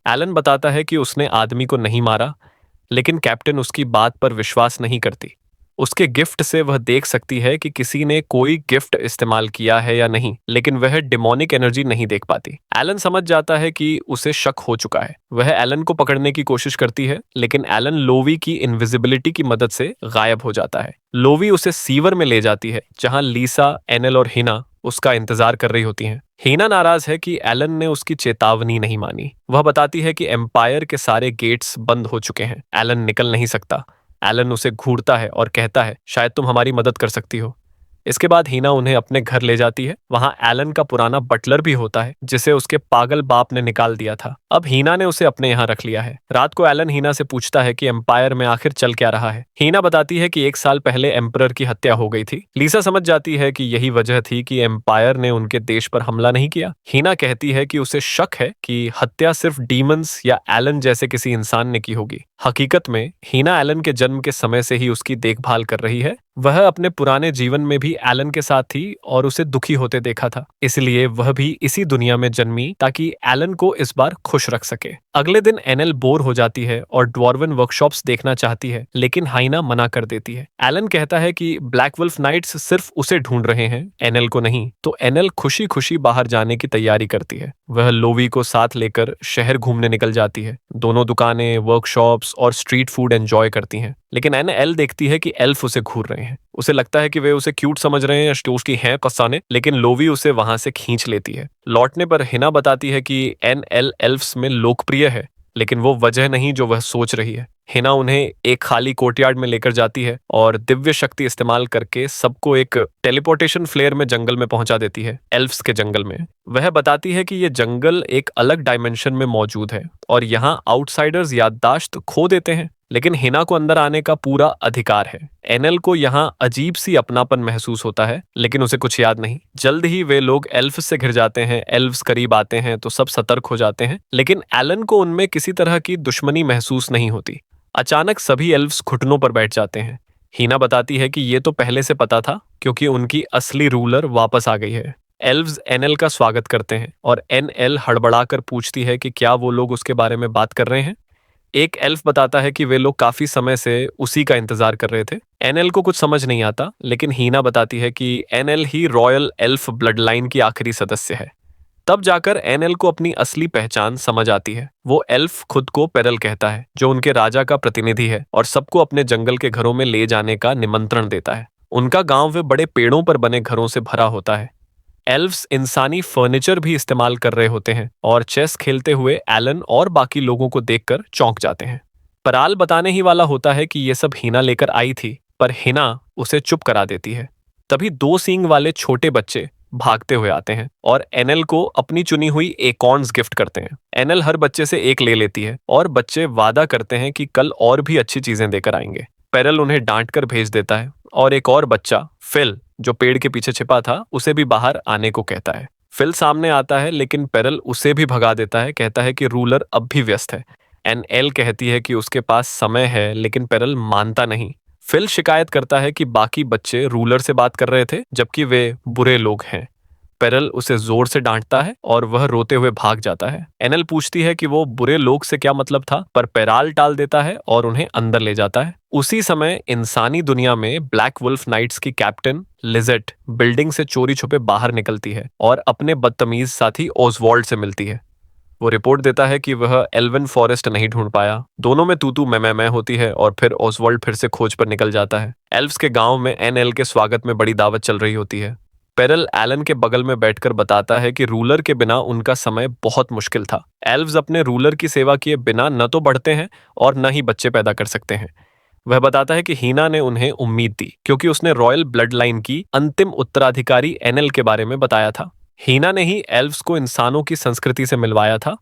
एलन बताता है कि उसने आदमी को नहीं मारा, लेकिन कैप्टन उसकी बात पर विश्वास नहीं करती। उसके गिफ्ट से वह देख सकती है कि किसी ने कोई गिफ्ट इस्तेमाल किया है या नहीं, लेकिन वह डिमोनिक एनर्जी नहीं देख पाती। एलन समझ जाता है कि उसे शक हो चुका है। वह एलन को पकड़ने की कोशिश करती है, लेकिन एलन लोवी की इनविजिबिलिटी की मदद से गायब हो जाता है। लोवी उसे सीवर में ले जाती है, जहां लीसा, एनएल और हिना उसका इंतजार कर रही होती हैं। हीना नाराज है कि एलन ने उसकी चेतावनी नहीं मानी। वह बताती है कि एम्पायर के सारे गेट्स बंद हो चुके हैं। एलन निकल नहीं सकता। एलन उसे घूरता है और कहता है शायद तुम हमारी मदद कर सकती हो। इसके बाद हीना उन्हें अपने घर ले जाती है। वहां एलन का पुराना बटलर भी होता है, जिसे उसके पागल बाप ने निकाल दिया था। अब हीना ने उसे अपने यहाँ रख लिया है। रात को एलन हीना से पूछता है कि एम्पायर में आखिर चल क्या रहा है। हीना बताती है कि 1 साल पहले एम्परर की हत्या हो गई थी। लीसा समझ जाती है कि यही वजह थी कि एम्पायर ने उनके देश पर हमला नहीं किया। हीना कहती है कि उसे शक है कि हत्या सिर्फ डीमंस या एलन जैसे किसी इंसान ने की होगी। हकीकत में हीना एलन के जन्म के समय से ही उसकी देखभाल कर रही है। वह अपने पुराने जीवन में भी एलन के साथ थी और उसे दुखी होते देखा था, इसलिए वह भी इसी दुनिया में जन्मी ताकि एलन को इस बार खुश रख सके। अगले दिन एनएल बोर हो जाती है और ड्वार्वन वर्कशॉप्स देखना चाहती है, लेकिन हाइना मना कर देती है। एलन कहता है कि ब्लैक वुल्फ नाइट्स सिर्फ उसे ढूंढ रहे हैं, एनएल को नहीं। तो एनएल खुशी खुशी बाहर जाने की तैयारी करती है। वह लोवी को साथ लेकर शहर घूमने निकल जाती है। दोनों दुकानें, वर्कशॉप्स और स्ट्रीट फूड एंजॉय करती हैं, लेकिन एनएल देखती है कि एल्फ उसे घूर रहे हैं। उसे लगता है कि वे उसे क्यूट समझ रहे हैं या उसकी हैं कसाने, लेकिन लोवी उसे वहां से खींच लेती है। लौटने पर हिना बताती है कि एनएल एल्फ्स में लोकप्रिय है, लेकिन वो वजह नहीं जो वह सोच रही है। हिना उन्हें एक खाली कोर्टयार्ड में लेकर जाती है और दिव्य शक्ति इस्तेमाल करके सबको एक टेलीपोर्टेशन फ्लेयर में जंगल में पहुंचा देती है, एल्फ्स के जंगल में। वह बताती है कि ये जंगल एक अलग डायमेंशन में मौजूद है और यहाँ आउटसाइडर्स याददाश्त खो देते हैं, लेकिन हिना को अंदर आने का पूरा अधिकार है। एनएल को यहाँ अजीब सी अपनापन महसूस होता है, लेकिन उसे कुछ याद नहीं। जल्द ही वे लोग एल्फ्स से घिर जाते हैं। एल्फ्स करीब आते हैं तो सब सतर्क हो जाते हैं, लेकिन एलन को उनमें किसी तरह की दुश्मनी महसूस नहीं होती। अचानक सभी एल्व्स घुटनों पर बैठ जाते हैं। हीना बताती है कि ये तो पहले से पता था, क्योंकि उनकी असली रूलर वापस आ गई है। एल्व्स एनएल का स्वागत करते हैं और एनएल हड़बड़ाकर पूछती है कि क्या वो लोग उसके बारे में बात कर रहे हैं। एक एल्फ बताता है कि वे लोग काफी समय से उसी का इंतजार कर रहे थे। एनएल को कुछ समझ नहीं आता, लेकिन हीना बताती है कि एनएल ही रॉयल एल्फ ब्लड लाइन की आखिरी सदस्य है। तब जाकर एनएल को अपनी असली पहचान समझ आती है। वो एल्फ खुद को पेरल कहता है, जो उनके राजा का प्रतिनिधि है और सबको अपने जंगल के घरों में ले जाने का निमंत्रण देता है। उनका गांव वे बड़े पेड़ों पर बने घरों से भरा होता है। एल्व्स इंसानी फर्नीचर भी इस्तेमाल कर रहे होते हैं और चेस खेलते हुए एलन और बाकी लोगों को देखकर चौंक जाते हैं। पराल बताने ही वाला होता है कि ये सब हीना लेकर आई थी, पर हिना उसे चुप करा देती है। तभी दो सींग वाले छोटे बच्चे भागते हुए आते हैं और एनएल को अपनी चुनी हुई एकॉर्न्स गिफ्ट करते हैं। एनएल हर बच्चे से एक ले लेती है और बच्चे वादा करते हैं कि कल और भी अच्छी चीजें देकर आएंगे। पेरल उन्हें डांट कर भेज देता है और एक और बच्चा फिल, जो पेड़ के पीछे छिपा था, उसे भी बाहर आने को कहता है। फिल सामने आता है, लेकिन पेरल उसे भी भगा देता है, कहता है कि रूलर अब भी व्यस्त है। एनएल कहती है कि उसके पास समय है, लेकिन पेरल मानता नहीं। फिल शिकायत करता है कि बाकी बच्चे रूलर से बात कर रहे थे, जबकि वे बुरे लोग हैं। पेरल उसे जोर से डांटता है और वह रोते हुए भाग जाता है। एनएल पूछती है कि वो बुरे लोग से क्या मतलब था, पर पेराल टाल देता है और उन्हें अंदर ले जाता है। उसी समय इंसानी दुनिया में ब्लैक वुल्फ नाइट्स की कैप्टन लिजेट बिल्डिंग से चोरी छुपे बाहर निकलती है और अपने बदतमीज साथी ओसवाल्ड से मिलती है। वो रिपोर्ट देता है कि वह एल्वन फॉरेस्ट नहीं ढूंढ पाया। दोनों में तू तू मैं होती है और फिर ओसवाल्ड फिर से खोज पर निकल जाता है। एल्व्स के गांव में एनएल के स्वागत में बड़ी दावत चल रही होती है। पेरल एलन के बगल में बैठकर बताता है कि रूलर के बिना उनका समय बहुत मुश्किल था। एल्व्स अपने रूलर की सेवा किए बिना न तो बढ़ते हैं और न ही बच्चे पैदा कर सकते हैं। वह बताता है कि हीना ने उन्हें उम्मीद दी, क्योंकि उसने रॉयल ब्लड लाइन की अंतिम उत्तराधिकारी एनएल के बारे में बताया था। हीना ने ही एल्व्स को इंसानों की संस्कृति से मिलवाया था।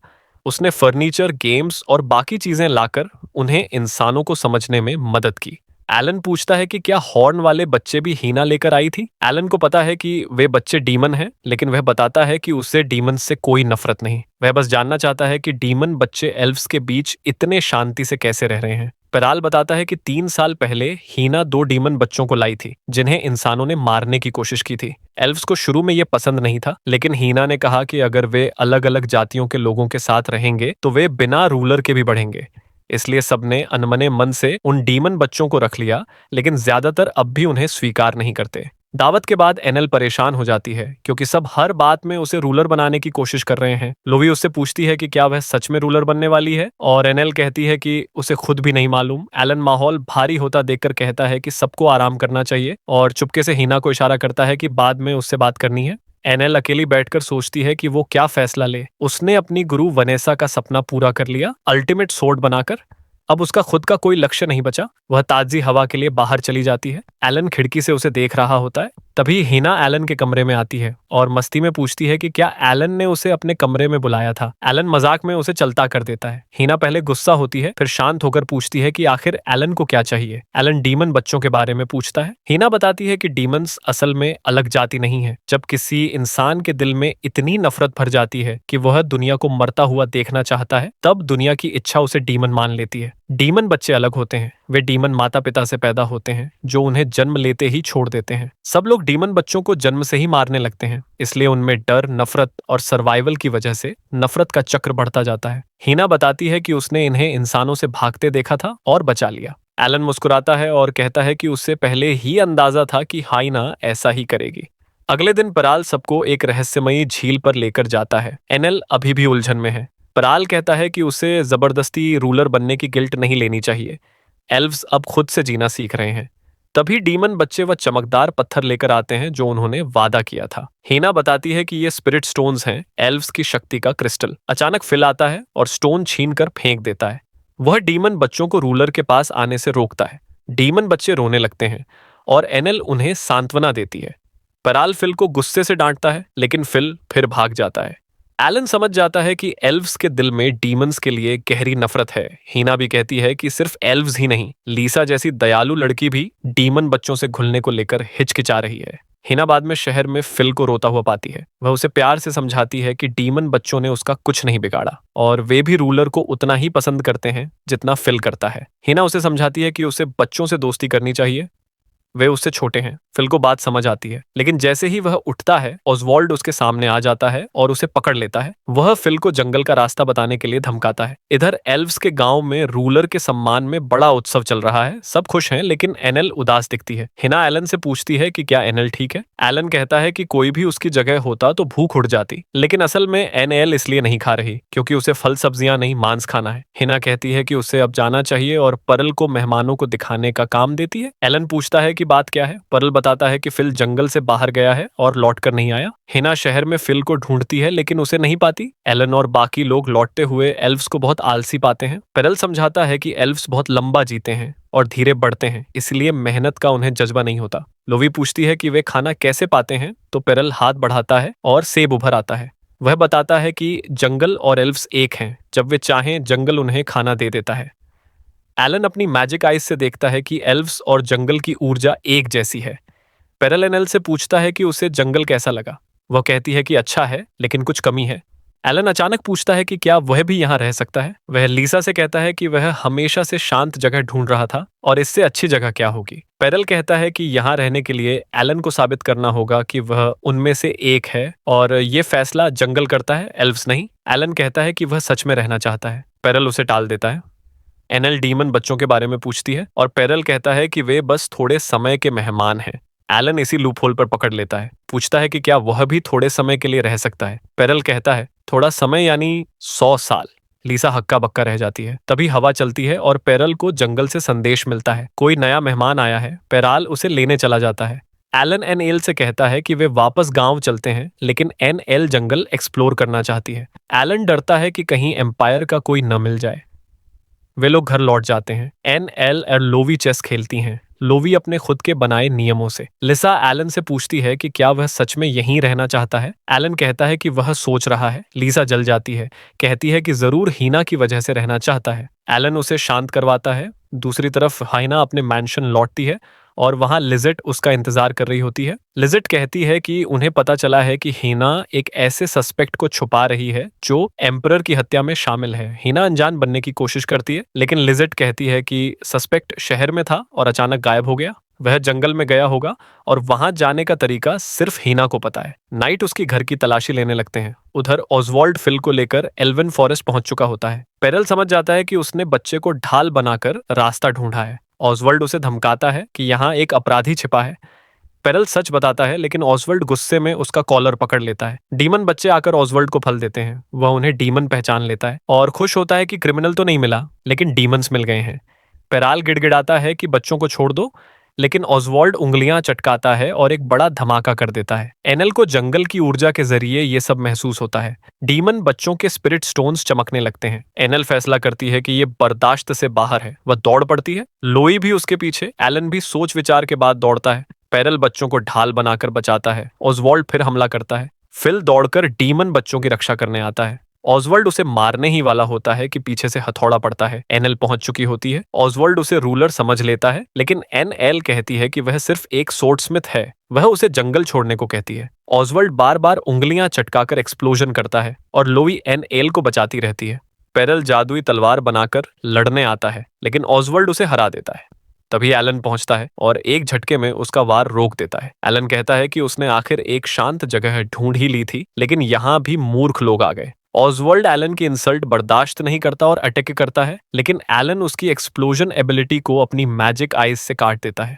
उसने फर्नीचर, गेम्स और बाकी चीजें लाकर उन्हें इंसानों को समझने में मदद की। एलन पूछता है कि क्या हॉर्न वाले बच्चे भी हीना लेकर आई थी। एलन को पता है कि वे बच्चे डीमन हैं, लेकिन वह बताता है कि उसे डीमन से कोई नफरत नहीं। वह बस जानना चाहता है कि डीमन बच्चे एल्व्स के बीच इतने शांति से कैसे रह रहे हैं। पेराल बताता है कि 3 साल पहले हीना 2 डीमन बच्चों को लाई थी, जिन्हें इंसानों ने मारने की कोशिश की थी। एल्व्स को शुरू में यह पसंद नहीं था, लेकिन हीना ने कहा कि अगर वे अलग अलग जातियों के लोगों के साथ रहेंगे तो वे बिना रूलर के भी बढ़ेंगे। इसलिए सबने अनमने मन से उन डीमन बच्चों को रख लिया, लेकिन ज्यादातर अब भी उन्हें स्वीकार नहीं करते। दावत के बाद एनएल परेशान हो जाती है, क्योंकि सब हर बात में उसे रूलर बनाने की कोशिश कर रहे हैं। लोवी उससे पूछती है कि क्या वह सच में रूलर बनने वाली है, और एनएल कहती है कि उसे खुद भी नहीं मालूम। एलन माहौल भारी होता देखकर कहता है कि सबको आराम करना चाहिए, और चुपके से हीना को इशारा करता है कि बाद में उससे बात करनी है। एनएल अकेली बैठकर सोचती है कि वो क्या फैसला ले। उसने अपनी गुरु वनेसा का सपना पूरा कर लिया, अल्टीमेट सोर्ड बनाकर। अब उसका खुद का कोई लक्ष्य नहीं बचा। वह ताजी हवा के लिए बाहर चली जाती है। एलन खिड़की से उसे देख रहा होता है। तभी हीना एलन के कमरे में आती है और मस्ती में पूछती है कि क्या एलन ने उसे अपने कमरे में बुलाया था। एलन मजाक में उसे चलता कर देता है। हीना पहले गुस्सा होती है, फिर शांत होकर पूछती है कि आखिर एलन को क्या चाहिए। एलन डीमन बच्चों के बारे में पूछता है। हीना बताती है कि डीमंस असल में अलग जाति नहीं है। जब किसी इंसान के दिल में इतनी नफरत भर जाती है कि वह दुनिया को मरता हुआ देखना चाहता है, तब दुनिया की इच्छा उसे डीमन मान लेती है। डीमन बच्चे अलग होते हैं। वे डीमन माता पिता से पैदा होते हैं, जो उन्हें जन्म लेते ही छोड़ देते हैं। सब लोग डीमन बच्चों को जन्म से ही मारने लगते हैं, इसलिए उनमें डर, नफरत और सर्वाइवल की वजह से नफरत का चक्र बढ़ता जाता है। हीना बताती है कि उसने इन्हें इंसानों से भागते देखा था और बचा लिया। एलन मुस्कुराता है और कहता है कि उससे पहले ही अंदाजा था कि हाइना ऐसा ही करेगी। अगले दिन पराल सबको एक रहस्यमयी झील पर लेकर जाता है। एनएल अभी भी उलझन में है। पराल कहता है कि उसे जबरदस्ती रूलर बनने की गिल्ट नहीं लेनी चाहिए। एल्व्स अब खुद से जीना सीख रहे हैं। तभी डीमन बच्चे वह चमकदार पत्थर लेकर आते हैं जो उन्होंने वादा किया था। हीना बताती है कि ये स्पिरिट स्टोन्स हैं, एल्व्स की शक्ति का क्रिस्टल। अचानक फिल आता है और स्टोन छीन कर फेंक देता है। वह डीमन बच्चों को रूलर के पास आने से रोकता है। डीमन बच्चे रोने लगते हैं और एनएल उन्हें सांत्वना देती है। पराल फिल को गुस्से से डांटता है, लेकिन फिल फिर भाग जाता है। एलन समझ जाता है कि एल्व्स के दिल में डीमंस के लिए गहरी नफरत है। हीना भी कहती है कि सिर्फ एल्व्स ही नहीं, लीसा जैसी दयालु लड़की भी डीमन बच्चों से घुलने को लेकर हिचकिचा रही है। हिना बाद में शहर में फिल को रोता हुआ पाती है। वह उसे प्यार से समझाती है कि डीमन बच्चों ने उसका कुछ नहीं बिगाड़ा और वे भी रूलर को उतना ही पसंद करते हैं जितना फिल करता है। हिना उसे समझाती है कि उसे बच्चों से दोस्ती करनी चाहिए, वे उससे छोटे हैं। फिल को बात समझ आती है, लेकिन जैसे ही वह उठता है ऑसवाल्ड उसके सामने आ जाता है और उसे पकड़ लेता है। वह फिल को जंगल का रास्ता बताने के लिए धमकाता है। इधर एल्व्स के गांव में रूलर के सम्मान में बड़ा उत्सव चल रहा है। सब खुश हैं, लेकिन एनएल उदास दिखती है। हिना एलन से पूछती है कि क्या एनएल ठीक है। एलन कहता है कि कोई भी उसकी जगह होता तो भूख उड़ जाती, लेकिन असल में एनएल इसलिए नहीं खा रही क्योंकि उसे फल सब्जियां नहीं मांस खाना है। हिना कहती है कि उसे अब जाना चाहिए और परल को मेहमानों को दिखाने का काम देती है। एलन पूछता है कि बात क्या है। परल बताता है कि फिल जंगल से बाहर गया है और लौट कर नहीं आया। हिना शहर में फिल को ढूंढती है लेकिन उसे नहीं पाती। एलन और बाकी लोग लौटते हुए एल्व्स को बहुत आलसी पाते हैं। परल समझाता है कि एल्व्स बहुत लंबा जीते हैं और धीरे बढ़ते हैं, इसलिए मेहनत का उन्हें जज्बा नहीं होता। लोवी पूछती है कि वे खाना कैसे पाते हैं, तो पेरल हाथ बढ़ाता है और सेब उभर आता है। वह बताता है कि जंगल और एल्व्स एक हैं, जब वे चाहें जंगल उन्हें खाना दे देता है। एलन अपनी मैजिक आइज से देखता है कि एल्व्स और जंगल की ऊर्जा एक जैसी है। पेरल एनएल से पूछता है कि उसे जंगल कैसा लगा। वह कहती है कि अच्छा है, लेकिन कुछ कमी है। एलन अचानक पूछता है कि क्या वह भी यहाँ रह सकता है। वह लीसा से कहता है कि वह हमेशा से शांत जगह ढूंढ रहा था और इससे अच्छी जगह क्या होगी। पेरल कहता है कि यहाँ रहने के लिए एलन को साबित करना होगा कि वह उनमें से एक है और ये फैसला जंगल करता है, एल्व्स नहीं। एलन कहता है कि वह सच में रहना चाहता है। पेरल उसे टाल देता है। एनएल डीमन बच्चों के बारे में पूछती है और पेरल कहता है कि वे बस थोड़े समय के मेहमान हैं। एलन इसी लूपहोल पर पकड़ लेता है, पूछता है कि क्या वह भी थोड़े समय के लिए रह सकता है। पेरल कहता है थोड़ा समय यानी 100 साल। लीसा हक्का बक्का रह जाती है। तभी हवा चलती है और पेरल को जंगल से संदेश मिलता है, कोई नया मेहमान आया है। पेराल उसे लेने चला जाता है। एलन एनएल से कहता है कि वे वापस गांव चलते हैं, लेकिन एनएल जंगल एक्सप्लोर करना चाहती है। एलन डरता है कि कहीं एम्पायर का कोई न मिल जाए। वे लोग घर लौट जाते हैं। एनएल और लोवी चेस खेलती हैं, लोवी अपने खुद के बनाए नियमों से। लिसा एलन से पूछती है कि क्या वह सच में यहीं रहना चाहता है। एलन कहता है कि वह सोच रहा है। लीसा जल जाती है, कहती है कि जरूर हीना की वजह से रहना चाहता है। एलन उसे शांत करवाता है। दूसरी तरफ हाइना अपने मैंशन लौटती है और वहां लिजेट उसका इंतजार कर रही होती है। लिजेट कहती है कि उन्हें पता चला है कि हीना एक ऐसे सस्पेक्ट को छुपा रही है जो एम्परर की हत्या में शामिल है। हीना अनजान बनने की कोशिश करती है, लेकिन लिजेट कहती है कि सस्पेक्ट शहर में था और अचानक गायब हो गया। वह जंगल में गया होगा और वहां जाने का तरीका सिर्फ हीना को पता है। नाइट उसकी घर की तलाशी लेने लगते हैं। उधर ऑसवाल्ड फिल को लेकर एल्विन फॉरेस्ट पहुंच चुका होता है। पेरल समझ जाता है कि उसने बच्चे को ढाल बनाकर रास्ता ढूंढा है। ऑसवाल्ड उसे धमकाता है कि यहाँ एक अपराधी छिपा है। पेरल सच बताता है, लेकिन ऑसवाल्ड गुस्से में उसका कॉलर पकड़ लेता है। डीमन बच्चे आकर ऑसवाल्ड को फल देते हैं। वह उन्हें डीमन पहचान लेता है और खुश होता है कि क्रिमिनल तो नहीं मिला, लेकिन डीमंस मिल गए हैं। पेराल गिड़गिड़ाता है कि बच्चों को छोड़ दो, लेकिन ऑसवाल्ड उंगलियां चटकाता है और एक बड़ा धमाका कर देता है। एनएल को जंगल की ऊर्जा के जरिए ये सब महसूस होता है। डीमन बच्चों के स्पिरिट स्टोन्स चमकने लगते हैं। एनएल फैसला करती है कि ये बर्दाश्त से बाहर है। वह दौड़ पड़ती है, लोई भी उसके पीछे। एलन भी सोच विचार के बाद दौड़ता है। पेरल बच्चों को ढाल बनाकर बचाता है। ऑसवाल्ड फिर हमला करता है। फिल दौड़कर डीमन बच्चों की रक्षा करने आता है। ऑसवाल्ड उसे मारने ही वाला होता है कि पीछे से हथौड़ा पड़ता है। एनएल पहुंच चुकी होती है। ऑसवाल्ड उसे रूलर समझ लेता है, लेकिन एनएल कहती है कि वह सिर्फ एक सोर्डस्मिथ है। वह उसे जंगल छोड़ने को कहती है। ऑसवाल्ड बार बार उंगलियां चटकाकर एक्सप्लोजन करता है और लोई एनएल को बचाती रहती है। पेरल जादुई तलवार बनाकर लड़ने आता है, लेकिन ऑसवाल्ड उसे हरा देता है। तभी एलन पहुंचता है और एक झटके में उसका वार रोक देता है। एलन कहता है कि उसने आखिर एक शांत जगह ढूंढ ही ली थी, लेकिन यहाँ भी मूर्ख लोग आ गए। ऑसवाल्ड एलन की इंसल्ट बर्दाश्त नहीं करता और अटैक करता है, लेकिन एलन उसकी एक्सप्लोजन एबिलिटी को अपनी मैजिक आइज से काट देता है।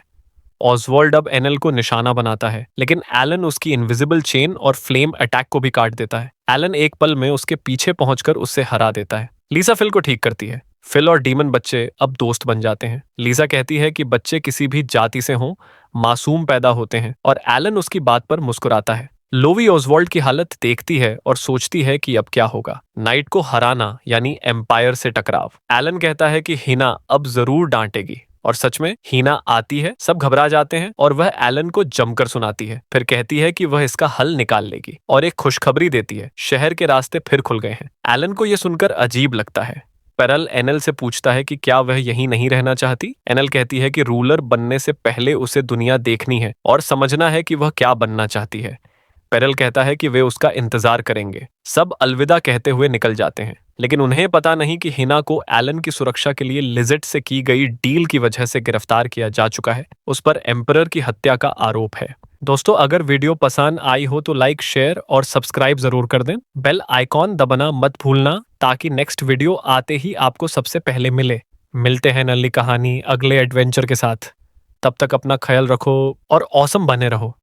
ऑसवाल्ड अब एनएल को निशाना बनाता है, लेकिन एलन उसकी इनविजिबल चेन और फ्लेम अटैक को भी काट देता है। एलन एक पल में उसके पीछे पहुंचकर उससे हरा देता है। लीसा फिल को ठीक करती है। फिल और डीमन बच्चे अब दोस्त बन जाते हैं। लीसा कहती है कि बच्चे किसी भी जाति से हों, मासूम पैदा होते हैं, और एलन उसकी बात पर मुस्कुराता है। लोवी ऑसवाल्ड की हालत देखती है और सोचती है कि अब क्या होगा। नाइट को हराना यानी एम्पायर से टकराव। एलन कहता है कि हीना अब जरूर डांटेगी, और सच में हीना आती है। सब घबरा जाते हैं और वह एलन को जमकर सुनाती है। फिर कहती है कि वह इसका हल निकाल लेगी और एक खुशखबरी देती है, शहर के रास्ते फिर खुल गए हैं। एलन को यह सुनकर अजीब लगता है। पेरल एनएल से पूछता है कि क्या वह यहीं नहीं रहना चाहती। एनएल कहती है कि रूलर बनने से पहले उसे दुनिया देखनी है और समझना है कि वह क्या बनना चाहती है। पेरल कहता है कि वे उसका इंतजार करेंगे। सब अलविदा कहते हुए निकल जाते हैं, लेकिन उन्हें पता नहीं कि हिना को एलन की सुरक्षा के लिए लिजेट से की गई डील की वजह से गिरफ्तार किया जा चुका है। उस पर एम्परर की हत्या का आरोप है। दोस्तों, अगर वीडियो पसंद आई हो तो लाइक, शेयर और सब्सक्राइब जरूर कर दें। बेल आइकॉन दबाना मत भूलना ताकि नेक्स्ट वीडियो आते ही आपको सबसे पहले मिले। मिलते हैं नली कहानी अगले एडवेंचर के साथ। तब तक अपना ख्याल रखो और ऑसम बने रहो।